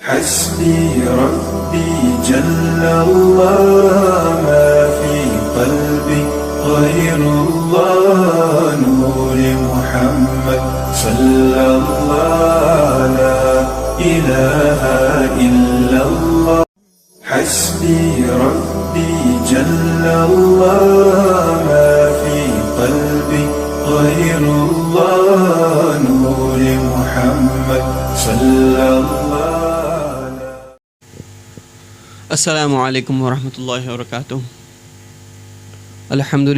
حسبي ربي جل الله ما في قلبي غير الله نور محمد صلى الله لا إله إلا الله حسبي ربي جل الله ما في قلبي غير الله نور محمد صلى الله. السلام علیکم ورحمۃ اللہ وبرکاتہ. الحمد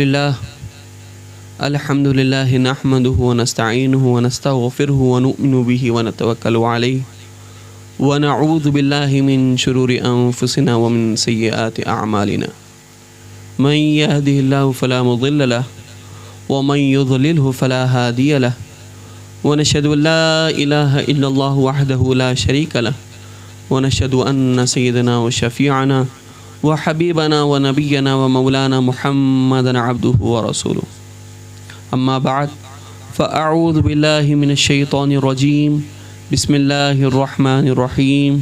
للہ نحمده ونستعینه ونستغفره ونؤمن به ونتوکل علیہ ونعوذ باللہ من شرور انفسنا ومن سیئات اعمالنا من يهده الله فلا مضل له ومن يضلله فلا هادي له ونشهد ان لا اله الا الله وحده لا شريك له ونشهد أن سيدنا وشفيعنا وحبيبنا ونبينا ومولانا محمدا عبده ورسوله. أما بعد فأعوذ بالله من الشيطان الرجيم. بسم الله الرحمن الرحيم.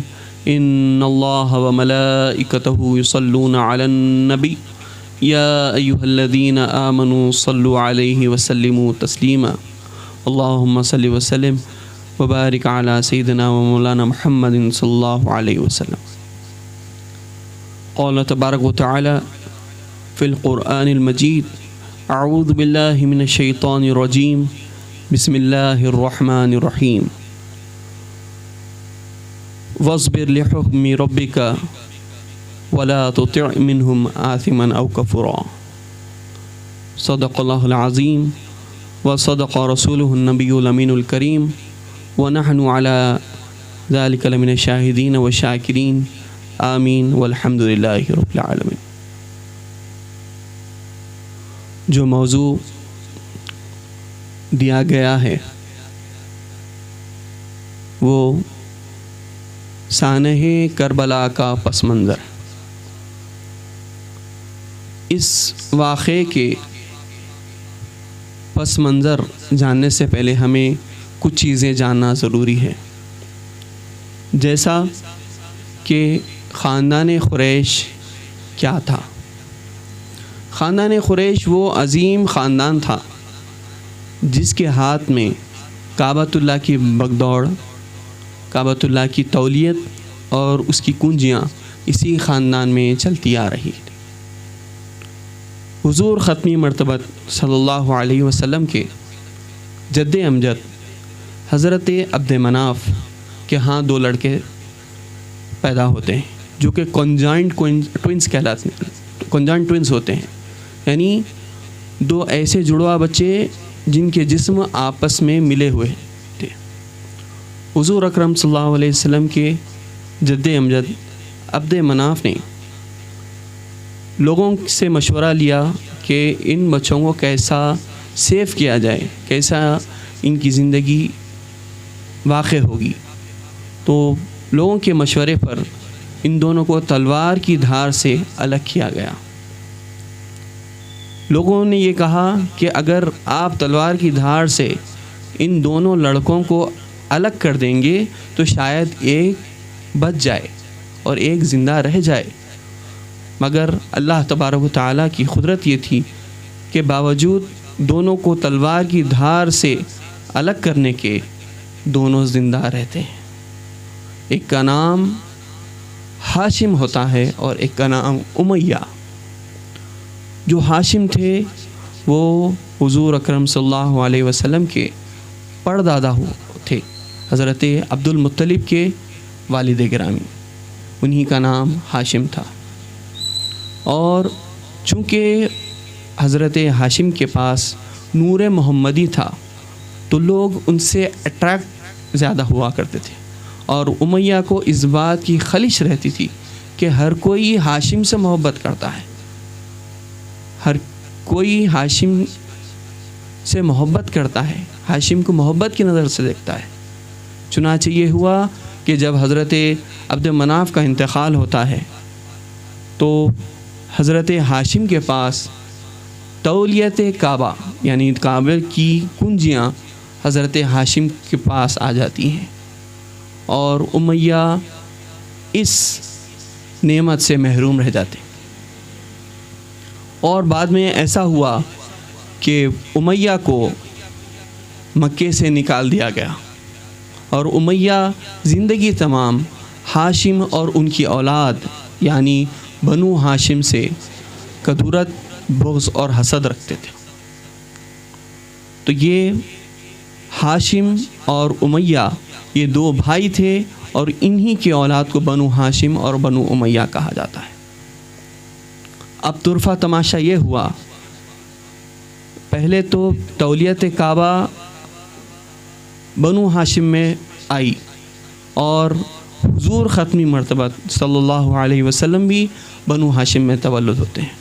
إن الله وملائكته يصلون على النبي يا أيها الذين آمنوا صلوا عليه وسلموا تسليما. اللهم صل وسلم وبارك على سيدنا ومولانا محمد صلى الله عليه وسلم. قال تبارك وتعالى في القرآن المجيد: أعوذ بالله من الشيطان الرجيم. بسم الله الرحمن الرحيم. واصبر لحكم ربك ولا تطع منهم آثما أو كفورا. صدق الله العظيم وصدق رسوله النبي الأمين الكريم ونحن على ذلك لمن الشاهدين والشاكرين. آمین والحمد للہ رب العالمین. جو موضوع دیا گیا ہے وہ سانحہ کربلا کا پس منظر. اس واقعے کے پس منظر جاننے سے پہلے ہمیں کچھ چیزیں جاننا ضروری ہے. جیسا کہ خاندان قریش کیا تھا. خاندان قریش وہ عظیم خاندان تھا جس کے ہاتھ میں کعبۃ اللہ کی بگدوڑ، کعبۃ اللہ کی تولیت اور اس کی کنجیاں اسی خاندان میں چلتی آ رہی. حضور ختمی مرتبت صلی اللہ علیہ وسلم کے جد امجد حضرت عبد مناف کے ہاں دو لڑکے پیدا ہوتے ہیں جو کہ کنجائنٹ ٹوئنس کہلاتے ہیں. کنجائنٹ ٹوئنس ہوتے ہیں یعنی دو ایسے جڑوا بچے جن کے جسم آپس میں ملے ہوئے تھے. حضور اکرم صلی اللہ علیہ وسلم کے جد امجد عبد مناف نے لوگوں سے مشورہ لیا کہ ان بچوں کو کیسا سیو کیا جائے، کیسا ان کی زندگی واقع ہوگی. تو لوگوں کے مشورے پر ان دونوں کو تلوار کی دھار سے الگ کیا گیا. لوگوں نے یہ کہا کہ اگر آپ تلوار کی دھار سے ان دونوں لڑکوں کو الگ کر دیں گے تو شاید ایک بچ جائے اور ایک زندہ رہ جائے. مگر اللہ تبارک و تعالیٰ کی قدرت یہ تھی کہ باوجود دونوں کو تلوار کی دھار سے الگ کرنے کے دونوں زندہ رہتے ہیں. ایک کا نام ہاشم ہوتا ہے اور ایک کا نام امیہ. جو ہاشم تھے وہ حضور اکرم صلی اللہ علیہ وسلم کے پردادا تھے، حضرت عبد المطلب کے والد گرامی، انہی کا نام ہاشم تھا. اور چونکہ حضرت ہاشم کے پاس نور محمدی تھا تو لوگ ان سے اٹریکٹ زیادہ ہوا کرتے تھے. اور امیہ کو اس بات کی خلش رہتی تھی کہ ہر کوئی ہاشم سے محبت کرتا ہے، ہر کوئی ہاشم سے محبت کرتا ہے، ہاشم کو محبت کی نظر سے دیکھتا ہے. چنانچہ یہ ہوا کہ جب حضرت عبد مناف کا انتقال ہوتا ہے تو حضرت ہاشم کے پاس تولیت کعبہ یعنی کعبہ کی کنجیاں حضرت ہاشم کے پاس آ جاتی ہیں اور امیہ اس نعمت سے محروم رہ جاتے. اور بعد میں ایسا ہوا کہ امیہ کو مکے سے نکال دیا گیا، اور امیہ زندگی تمام ہاشم اور ان کی اولاد یعنی بنو ہاشم سے کدورت، بغض اور حسد رکھتے تھے. تو یہ ہاشم اور امیہ یہ دو بھائی تھے، اور انہی کی اولاد کو بنو ہاشم اور بنو امیہ کہا جاتا ہے. اب طرفہ تماشا یہ ہوا، پہلے تو تولیت کعبہ بنو ہاشم میں آئی، اور حضور ختمی مرتبہ صلی اللہ علیہ وسلم بھی بنو ہاشم میں تولد ہوتے ہیں،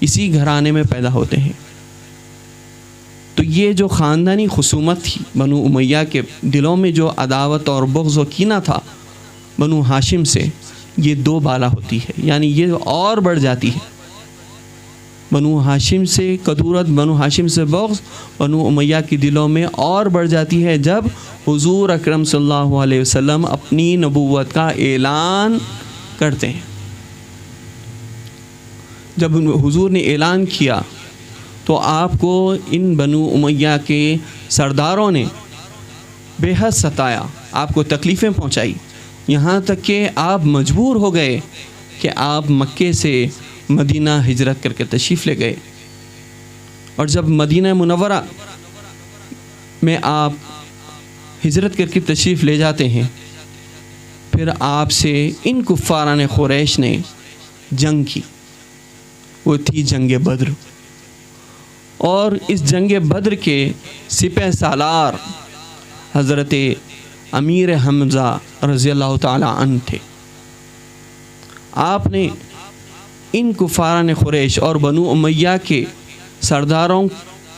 اسی گھرانے میں پیدا ہوتے ہیں. تو یہ جو خاندانی خصومت تھی بنو امیہ کے دلوں میں، جو عداوت اور بغض و کینہ تھا بنو ہاشم سے، یہ دو بالا ہوتی ہے، یعنی یہ اور بڑھ جاتی ہے. بنو ہاشم سے کدورت، بنو ہاشم سے بغض بنو امیہ کے دلوں میں اور بڑھ جاتی ہے جب حضور اکرم صلی اللہ علیہ وسلم اپنی نبوت کا اعلان کرتے ہیں. جب حضور نے اعلان کیا تو آپ کو ان بنو امیہ کے سرداروں نے بے حد ستایا، آپ کو تکلیفیں پہنچائی، یہاں تک کہ آپ مجبور ہو گئے کہ آپ مکے سے مدینہ ہجرت کر کے تشریف لے گئے. اور جب مدینہ منورہ میں آپ ہجرت کر کے تشریف لے جاتے ہیں، پھر آپ سے ان کفاران قریش نے جنگ کی، وہ تھی جنگ بدر. اور اس جنگ بدر کے سپہ سالار حضرت امیر حمزہ رضی اللہ تعالی عنہ تھے. آپ نے ان کفاران قریش اور بنو امیہ کے سرداروں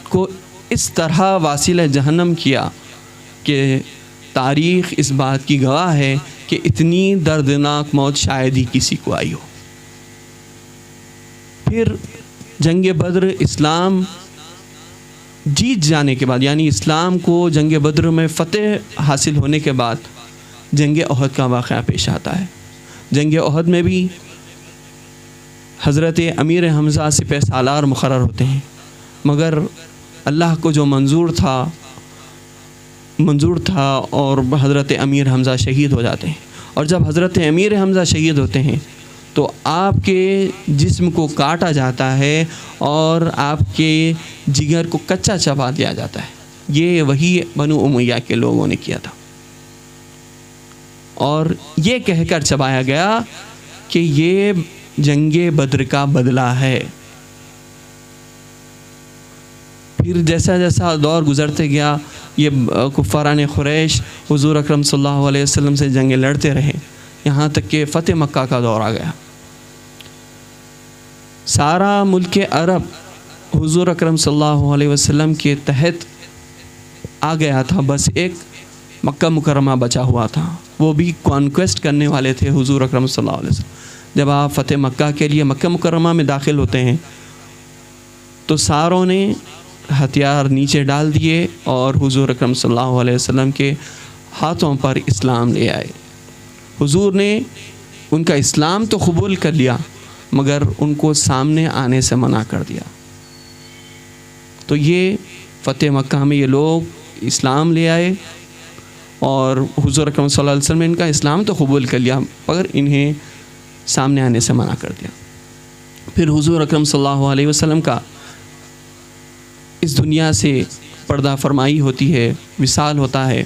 کو اس طرح واصل جہنم کیا کہ تاریخ اس بات کی گواہ ہے کہ اتنی دردناک موت شاید ہی کسی کو آئی ہو. پھر جنگ بدر اسلام جیت جانے کے بعد، یعنی اسلام کو جنگ بدر میں فتح حاصل ہونے کے بعد جنگ احد کا واقعہ پیش آتا ہے. جنگ احد میں بھی حضرت امیر حمزہ سپہ سالار مقرر ہوتے ہیں، مگر اللہ کو جو منظور تھا اور حضرت امیر حمزہ شہید ہو جاتے ہیں. اور جب حضرت امیر حمزہ شہید ہوتے ہیں تو آپ کے جسم کو کاٹا جاتا ہے اور آپ کے جگر کو کچا چبا دیا جاتا ہے. یہ وہی بنو امیہ کے لوگوں نے کیا تھا، اور یہ کہہ کر چبایا گیا کہ یہ جنگ بدر کا بدلہ ہے. پھر جیسا جیسا دور گزرتے گیا، یہ کفاران قریش حضور اکرم صلی اللہ علیہ وسلم سے جنگیں لڑتے رہے، یہاں تک کہ فتح مکہ کا دور آ گیا. سارا ملک عرب حضور اکرم صلی اللہ علیہ وسلم کے تحت آ گیا تھا، بس ایک مکہ مکرمہ بچا ہوا تھا، وہ بھی کانکویسٹ کرنے والے تھے حضور اکرم صلی اللہ علیہ وسلم. جب آپ فتح مکہ کے لیے مکہ مکرمہ میں داخل ہوتے ہیں تو ساروں نے ہتھیار نیچے ڈال دیے اور حضور اکرم صلی اللہ علیہ وسلم کے ہاتھوں پر اسلام لے آئے. حضور نے ان کا اسلام تو قبول کر لیا، مگر ان کو سامنے آنے سے منع کر دیا. تو یہ فتح مکہ میں یہ لوگ اسلام لے آئے، اور حضور اکرم صلی اللہ علیہ وسلم نے ان کا اسلام تو قبول کر لیا، مگر انہیں سامنے آنے سے منع کر دیا. پھر حضور اکرم صلی اللہ علیہ وسلم کا اس دنیا سے پردہ فرمائی ہوتی ہے، وصال ہوتا ہے.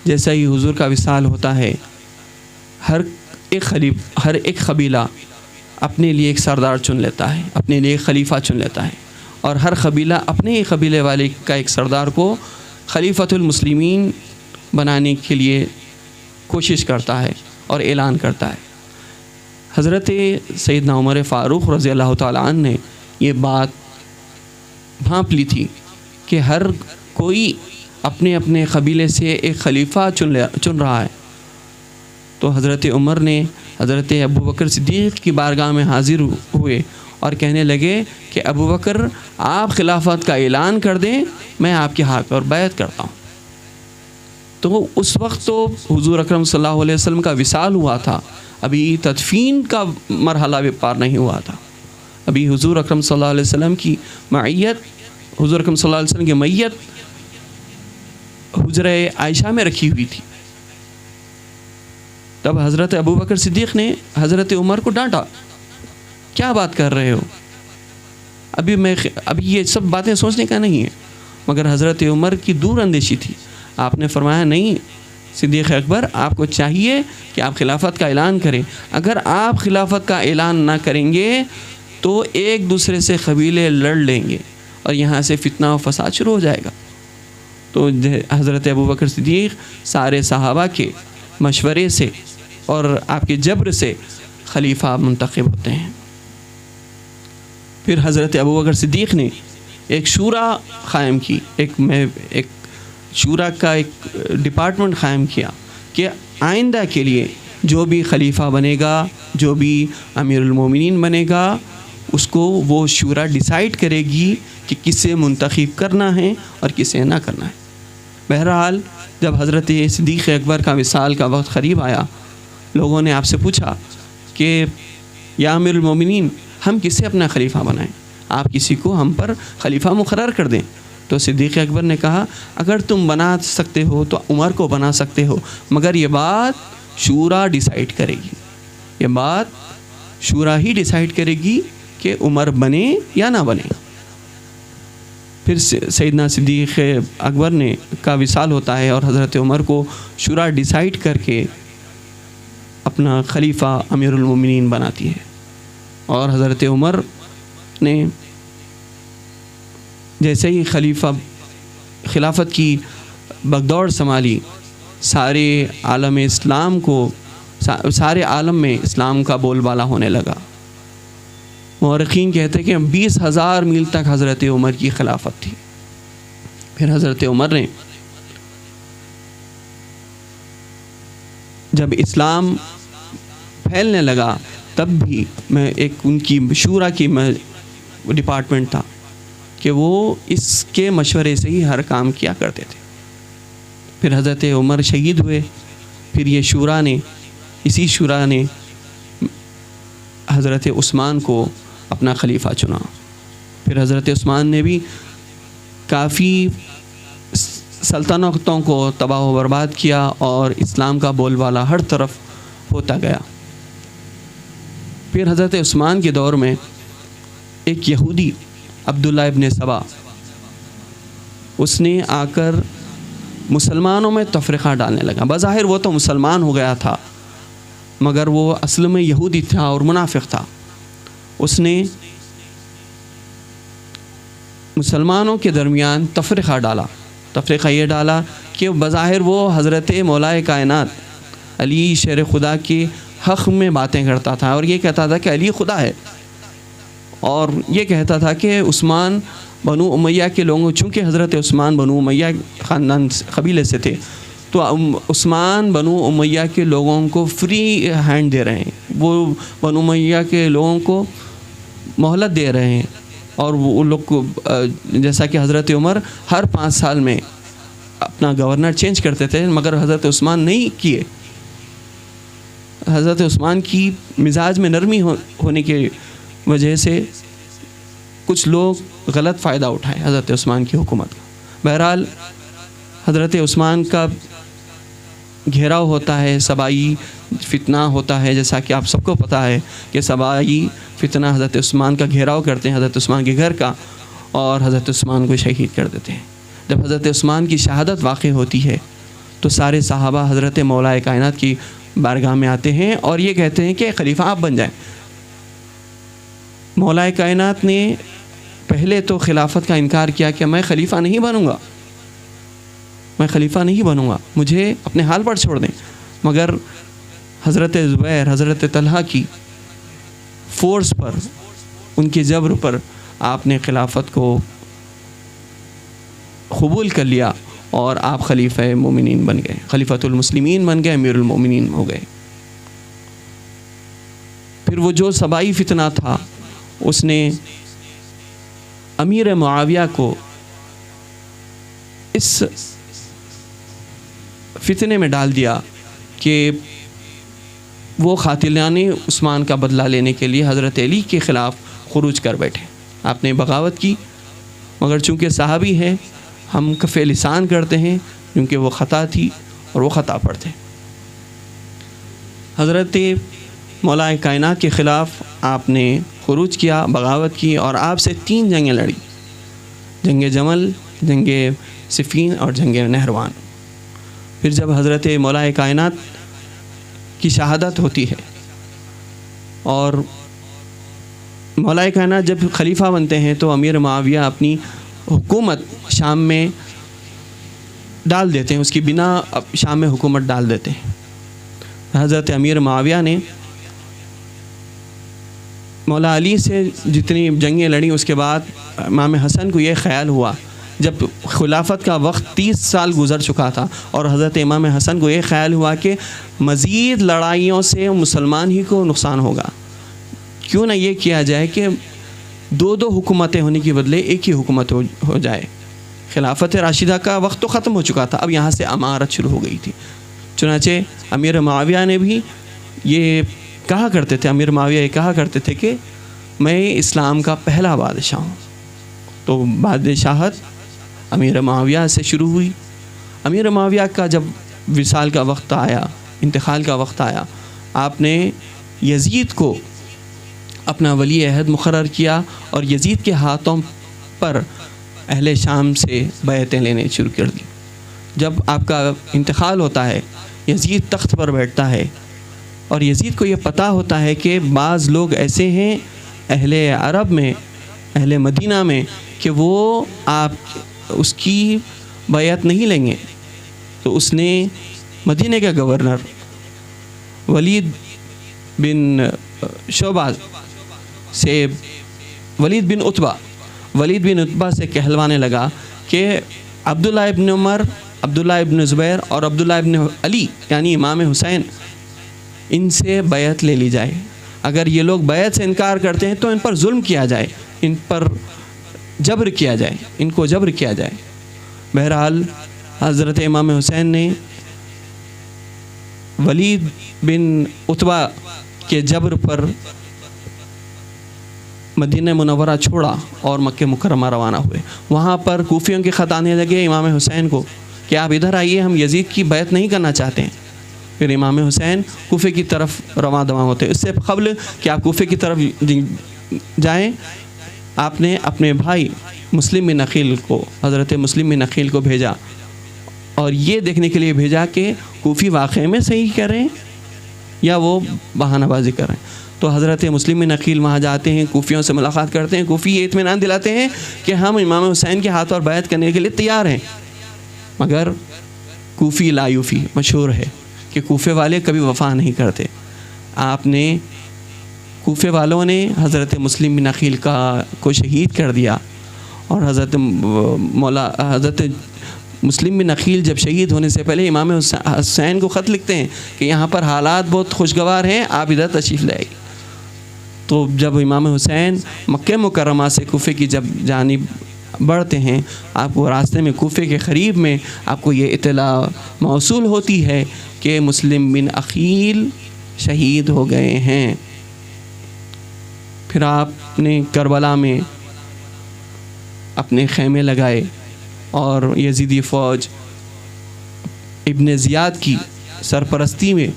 جیسا ہی حضور کا وصال ہوتا ہے، ہر ایک قبیلہ اپنے لیے ایک سردار چن لیتا ہے، اپنے لیے ایک خلیفہ چن لیتا ہے، اور ہر قبیلہ اپنے ہی قبیلے والے کا ایک سردار کو خلیفۃ المسلمین بنانے کے لیے کوشش کرتا ہے اور اعلان کرتا ہے. حضرت سیدنا عمر فاروق رضی اللہ تعالیٰ عنہ نے یہ بات بھانپ لی تھی کہ ہر کوئی اپنے اپنے قبیلے سے ایک خلیفہ چن رہا ہے. تو حضرت عمر نے حضرت ابو بکر صدیق کی بارگاہ میں حاضر ہوئے اور کہنے لگے کہ ابو بکر آپ خلافت کا اعلان کر دیں، میں آپ کے ہاتھ پر بیعت کرتا ہوں. تو اس وقت تو حضور اکرم صلی اللہ علیہ وسلم کا وصال ہوا تھا، ابھی تدفین کا مرحلہ بھی پار نہیں ہوا تھا، ابھی حضور اکرم صلی اللہ علیہ وسلم کی معیت، حضور اکرم صلی اللہ علیہ وسلم کی میت حجرہ عائشہ میں رکھی ہوئی تھی۔ تب حضرت ابوبکر صدیق نے حضرت عمر کو ڈانٹا، کیا بات کر رہے ہو، ابھی یہ سب باتیں سوچنے کا نہیں ہے، مگر حضرت عمر کی دور اندیشی تھی۔ آپ نے فرمایا نہیں صدیق اکبر، آپ کو چاہیے کہ آپ خلافت کا اعلان کریں، اگر آپ خلافت کا اعلان نہ کریں گے تو ایک دوسرے سے قبیلے لڑ لیں گے اور یہاں سے فتنہ و فساد شروع ہو جائے گا۔ تو حضرت ابوبکر صدیق سارے صحابہ کے مشورے سے اور آپ کے جبر سے خلیفہ منتخب ہوتے ہیں۔ پھر حضرت ابوبکر صدیق نے ایک شورا قائم کی، ایک شورا کا ایک ڈپارٹمنٹ قائم کیا کہ آئندہ کے لیے جو بھی خلیفہ بنے گا، جو بھی امیر المومنین بنے گا، اس کو وہ شورا ڈیسائیڈ کرے گی کہ کسے منتخب کرنا ہے اور کسے نہ کرنا ہے۔ بہرحال جب حضرت صدیق اکبر کا وصال کا وقت قریب آیا، لوگوں نے آپ سے پوچھا کہ یا امیر المومنین، ہم کسے اپنا خلیفہ بنائیں، آپ کسی کو ہم پر خلیفہ مقرر کر دیں۔ تو صدیق اکبر نے کہا اگر تم بنا سکتے ہو تو عمر کو بنا سکتے ہو، مگر یہ بات شورا ڈیسائیڈ کرے گی، یہ بات شورا ہی ڈیسائیڈ کرے گی کہ عمر بنے یا نہ بنے۔ پھر سیدنا صدیق اکبر نے کا وصال ہوتا ہے اور حضرت عمر کو شورا ڈیسائیڈ کر کے اپنا خلیفہ امیر المومنین بناتی ہے، اور حضرت عمر نے جیسے ہی خلافت کی بغدوڑ سنبھالی، سارے عالم میں اسلام کا بول بالا ہونے لگا۔ مورخین کہتے ہیں کہ 20,000 میل تک حضرت عمر کی خلافت تھی۔ پھر حضرت عمر نے جب اسلام پھیلنے لگا تب بھی ان کی شورا کی ڈپارٹمنٹ تھا کہ وہ اس کے مشورے سے ہی ہر کام کیا کرتے تھے۔ پھر حضرت عمر شہید ہوئے، پھر اسی شورا نے حضرت عثمان کو اپنا خلیفہ چنا۔ پھر حضرت عثمان نے بھی کافی سلطنتوں کو تباہ و برباد کیا اور اسلام کا بول بالا ہر طرف ہوتا گیا۔ پھر حضرت عثمان کے دور میں ایک یہودی عبداللہ ابن سبا، اس نے آ کر مسلمانوں میں تفرقہ ڈالنے لگا۔ بظاہر وہ تو مسلمان ہو گیا تھا، مگر وہ اصل میں یہودی تھا اور منافق تھا۔ اس نے مسلمانوں کے درمیان تفرقہ یہ ڈالا کہ بظاہر وہ حضرت مولا کائنات علی شیر خدا کے حق میں باتیں کرتا تھا، اور یہ کہتا تھا کہ علی خدا ہے، اور یہ کہتا تھا کہ عثمان بنو امیہ کے لوگوں، چونکہ حضرت عثمان بنو امیہ خاندان قبیلے سے تھے، تو عثمان بنو امیہ کے لوگوں کو فری ہینڈ دے رہے ہیں، وہ بنو امیہ کے لوگوں کو مہلت دے رہے ہیں، اور وہ لوگ کو جیسا کہ حضرت عمر ہر 5 سال میں اپنا گورنر چینج کرتے تھے، مگر حضرت عثمان نہیں کیے۔ حضرت عثمان کی مزاج میں نرمی ہونے کی وجہ سے کچھ لوگ غلط فائدہ اٹھائے حضرت عثمان کی حکومت کا۔ بہرحال حضرت عثمان کا گھیراؤ ہوتا ہے، سبائی فتنہ ہوتا ہے، جیسا کہ آپ سب کو پتہ ہے کہ سبائی فتنہ حضرت عثمان کا گھیراؤ کرتے ہیں حضرت عثمان کے گھر کا، اور حضرت عثمان کو شہید کر دیتے ہیں۔ جب حضرت عثمان کی شہادت واقع ہوتی ہے تو سارے صحابہ حضرت مولا کائنات کی بارگاہ میں آتے ہیں اور یہ کہتے ہیں کہ خلیفہ آپ بن جائیں۔ مولا کائنات نے پہلے تو خلافت کا انکار کیا کہ میں خلیفہ نہیں بنوں گا، مجھے اپنے حال پر چھوڑ دیں، مگر حضرت زبیر، حضرت طلحہ کی فورس پر، ان کے جبر پر آپ نے خلافت کو قبول کر لیا اور آپ خلیفہ مومنین بن گئے، خلیفۃ المسلمین بن گئے، امیر المومنین ہو گئے۔ پھر وہ جو سبائی فتنہ تھا، اس نے امیر معاویہ کو اس فتنے میں ڈال دیا کہ وہ قاتلان عثمان کا بدلہ لینے کے لیے حضرت علی کے خلاف خروج کر بیٹھے. آپ نے بغاوت کی، مگر چونکہ صحابی ہیں ہم کف لسان کرتے ہیں کیونکہ وہ خطا تھی اور وہ خطا پر تھے. حضرت مولا کائنات کے خلاف آپ نے خروج کیا، بغاوت کی، اور آپ سے 3 جنگیں لڑی، جنگ جمل، جنگ صفین اور جنگ نہروان. پھر جب حضرت مولا کائنات کی شہادت ہوتی ہے اور مولا کائنات جب خلیفہ بنتے ہیں تو امیر معاویہ اپنی حکومت شام میں ڈال دیتے ہیں، اس کی بنا شام میں حکومت ڈال دیتے ہیں. حضرت امیر معاویہ نے مولا علی سے جتنی جنگیں لڑیں، اس کے بعد امام حسن کو یہ خیال ہوا، جب خلافت کا وقت 30 سال گزر چکا تھا اور حضرت امام حسن کو یہ خیال ہوا کہ مزید لڑائیوں سے مسلمان ہی کو نقصان ہوگا، کیوں نہ یہ کیا جائے کہ 2 حکومتیں ہونے کی بدلے ایک ہی حکومت ہو جائے. خلافت راشدہ کا وقت تو ختم ہو چکا تھا، اب یہاں سے امارت شروع ہو گئی تھی. چنانچہ امیر معاویہ نے بھی یہ کہا کرتے تھے، امیر معاویہ یہ کہا کرتے تھے کہ میں اسلام کا پہلا بادشاہ ہوں. تو بادشاہت امیر معاویہ سے شروع ہوئی. امیر معاویہ کا جب وصال کا وقت آیا، انتقال کا وقت آیا، آپ نے یزید کو اپنا ولی عہد مقرر کیا اور یزید کے ہاتھوں پر اہل شام سے بیعتیں لینے شروع کر دی. جب آپ کا انتقال ہوتا ہے، یزید تخت پر بیٹھتا ہے اور یزید کو یہ پتہ ہوتا ہے کہ بعض لوگ ایسے ہیں اہل عرب میں، اہل مدینہ میں، کہ وہ آپ اس کی بیعت نہیں لیں گے. تو اس نے مدینہ کے گورنر ولید بن شعبہ سے ولید بن عتبہ سے کہلوانے لگا کہ عبداللہ ابن عمر، عبداللہ ابن زبیر اور عبداللہ ابن علی یعنی امام حسین، ان سے بیعت لے لی جائے. اگر یہ لوگ بیعت سے انکار کرتے ہیں تو ان پر ظلم کیا جائے، ان پر جبر کیا جائے، ان کو جبر کیا جائے. بہرحال حضرت امام حسین نے ولید بن عتبہ کے جبر پر مدینہ منورہ چھوڑا اور مکہ مکرمہ روانہ ہوئے. وہاں پر کوفیوں کے خط آنے لگے امام حسین کو کہ آپ ادھر آئیے، ہم یزید کی بیعت نہیں کرنا چاہتے ہیں. پھر امام حسین کوفے کی طرف رواں دواں ہوتے. اس سے قبل کہ آپ کوفے کی طرف جائیں، آپ نے اپنے بھائی مسلم بن عقیل کو، حضرت مسلم بن عقیل کو بھیجا اور یہ دیکھنے کے لیے بھیجا کہ کوفی واقعے میں صحیح کر رہے ہیں یا وہ بہانہ بازی کر رہے ہیں. تو حضرت مسلم بن عقیل وہاں جاتے ہیں، کوفیوں سے ملاقات کرتے ہیں. کوفی یہ اطمینان دلاتے ہیں کہ ہم امام حسین کے ہاتھ اور بیعت کرنے کے لیے تیار ہیں. مگر کوفی لا یوفی مشہور ہے کہ کوفے والے کبھی وفا نہیں کرتے. آپ نے کوفے والوں نے حضرت مسلم بن عقیل کو شہید کر دیا اور حضرت مسلم بن عقیل جب شہید ہونے سے پہلے امام حسین کو خط لکھتے ہیں کہ یہاں پر حالات بہت خوشگوار ہیں، آپ ادھر تشریف لے آئیے. تو جب امام حسین مکہ مکرمہ سے کوفے کی جب جانب بڑھتے ہیں، آپ کو راستے میں کوفے کے قریب میں آپ کو یہ اطلاع موصول ہوتی ہے کہ مسلم بن عقیل شہید ہو گئے ہیں. پھر آپ نے کربلا میں اپنے خیمے لگائے اور یزیدی فوج ابن زیاد کی سرپرستی میں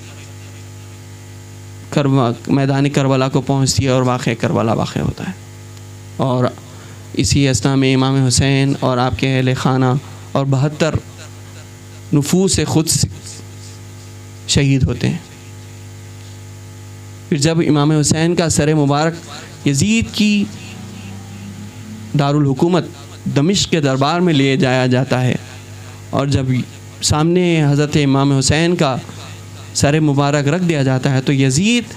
میدان کربلا کو پہنچتی ہے اور واقع کربلا واقع ہوتا ہے. اور اسی اثنا میں امام حسین اور آپ کے اہل خانہ اور 72 نفوس خود شہید ہوتے ہیں. پھر جب امام حسین کا سر مبارک یزید کی دارالحکومت دمشق کے دربار میں لے جایا جاتا ہے اور جب سامنے حضرت امام حسین کا سر مبارک رکھ دیا جاتا ہے تو یزید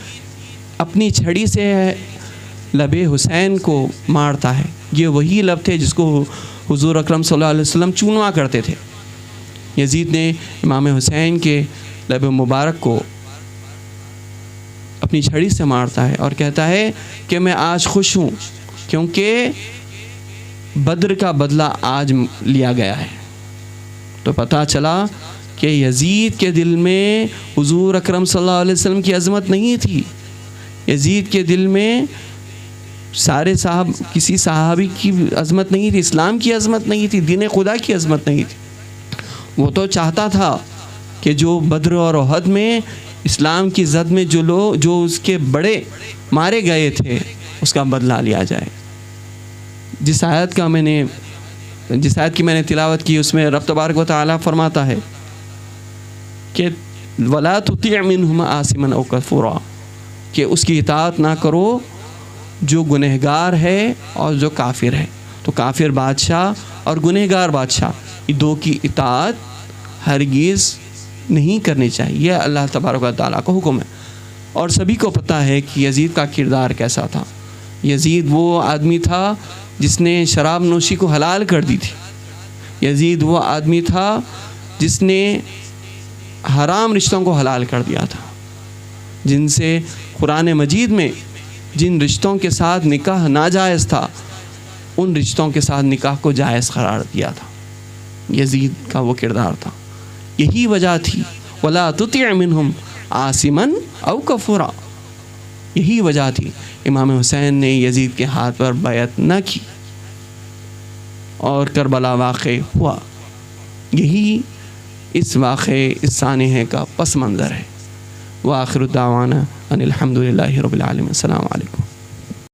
اپنی چھڑی سے لب حسین کو مارتا ہے. یہ وہی لب تھے جس کو حضور اکرم صلی اللہ علیہ وسلم چونوا کرتے تھے. یزید نے امام حسین کے لب مبارک کو اپنی چھڑی سے مارتا ہے اور کہتا ہے کہ میں آج خوش ہوں کیونکہ بدر کا بدلہ آج لیا گیا ہے. تو پتہ چلا کہ کہ یزید کے دل میں حضور اکرم صلی اللہ علیہ وسلم کی عظمت نہیں تھی. یزید کے دل میں کسی صحابی کی عظمت نہیں تھی، اسلام کی عظمت نہیں تھی، دین خدا کی عظمت نہیں تھی. وہ تو چاہتا تھا کہ جو بدر اور احد میں اسلام کی زد میں جو اس کے بڑے مارے گئے تھے اس کا بدلہ لیا جائے. جس آیت کی میں نے تلاوت کی اس میں رب تبارک و تعالیٰ فرماتا ہے کہ وَلَا تُطِعْ مِنْهُمْ آثِمًا أَوْ كَفُورًا، کہ اس کی اطاعت نہ کرو جو گنہگار ہے اور جو کافر ہے. تو کافر بادشاہ اور گنہگار بادشاہ یہ دو کی اطاعت ہرگز نہیں کرنی چاہیے. یہ اللہ تبارک و تعالیٰ کا حکم ہے. اور سبھی کو پتہ ہے کہ یزید کا کردار کیسا تھا. یزید وہ آدمی تھا جس نے شراب نوشی کو حلال کر دی تھی. یزید وہ آدمی تھا جس نے حرام رشتوں کو حلال کر دیا تھا. جن سے قرآن مجید میں جن رشتوں کے ساتھ نکاح ناجائز تھا ان رشتوں کے ساتھ نکاح کو جائز قرار دیا تھا. یزید کا وہ کردار تھا. یہی وجہ تھی وَلَا تُطِعْ مِنْهُمْ عَاصِمًا أَوْ كَفُورًا. یہی وجہ تھی امام حسین نے یزید کے ہاتھ پر بیعت نہ کی اور کربلا واقع ہوا. یہی اس واقعے اس سانحے کا پس منظر ہے. وآخر دعوانا ان الحمد للہ رب العالمین. السلام علیکم.